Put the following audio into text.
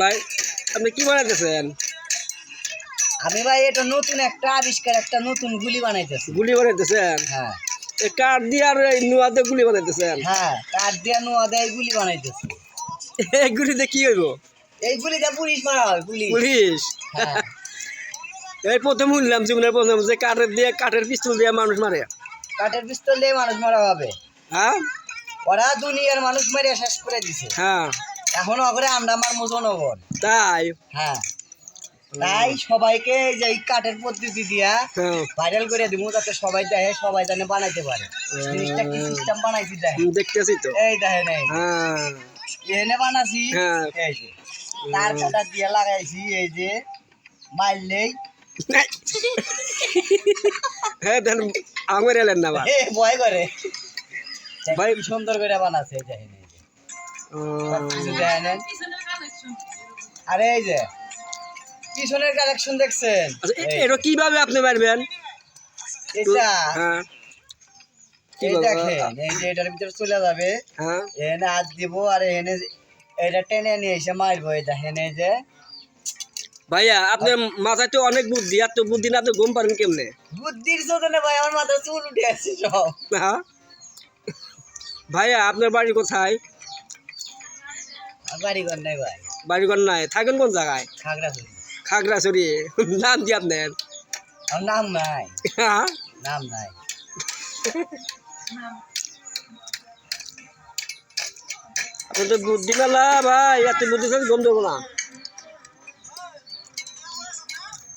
ভাই আপনি কি বানাইতেছেন? আমি ভাই এটা নতুন একটা আবিষ্কার, একটা নতুন গুলি বানাইতেছি। গুলি বানাইতেছেন? হ্যাঁ এই কাঠ দিয়ে আর এই নোয়া দিয়ে গুলি বানাইতেছেন? হ্যাঁ, কাঠ দিয়ে নোয়া দিয়ে গুলি বানাইতেছি। এই গুলিতে কি হইব? এই গুলিটা পুলিশ মারা হয়, পুলিশ। পুলিশ? হ্যাঁ, এই প্রথম শুনলাম জীবনের প্রথম যে কাঠের পিস্তল দিয়ে মানুষ মারে। কাঠের পিস্তল দিয়ে মানুষ মারা হবে। হ্যাঁ ওরা দুনিয়ার মানুষ মেরে শেষ করে দিছে। হ্যাঁ এখন ওখানে আমরা মারমু জনগণ। তাই? হ্যাঁ, তাই সবাইকে এই যে এই কাঠের পদ্ধতি দিয়া হ্যাঁ ভাইরাল করে দিব, যাতে সবাই দেখে, সবাই জানে বানাইতে পারে। জিনিসটা কি সিস্টেম বানাইছি দেখেন। দেখতেছি তো। এই দেখেন, এই হ্যাঁ এনে বানাছি। হ্যাঁ এই যে তার কাটা দিয়ে লাগাইছি, এই যে মারলেই হ্যাঁ দেন আমার এলেন না ভাই। ভয় করে। ভাই কি সুন্দর করে বানাচ্ছে, এই দেখেন, এই যে সবকিছু দেখেন। আরে এই যে পিছনের কালেকশন দেখছেন? আচ্ছা এটা কিভাবে আপনি মারবেন? এটা হ্যাঁ এই দেখেন, এই যে এটার ভিতরে চলে যাবে। হ্যাঁ এনে হাত দিব আর এনে এটা টেনে নিয়ে এসে মারবো। এই দেখেন, এই যে ভাইয়া আপনার মাথায় তো অনেক বুদ্ধি, এত বুদ্ধি না তো ঘুম পারেন কেমনে? বুদ্ধির চোদনে ভাই আমার মাথায় চুল উঠে আসছে সব। হ্যাঁ ভাইয়া আপনার বাড়ি কোথায়? বাড়ি ঘর নাই ভাই, বাড়িঘর নাই, থাকেন কোন জায়গায়? খাগড়াছড়ি। খাগড়াছড়ি? নাম কি আপনার? আমার নাম নাই, হ্যাঁ নাম নাই। আপনার তো বুদ্ধি মেলা ভাই, এত বুদ্ধি ঘুম দেবো না।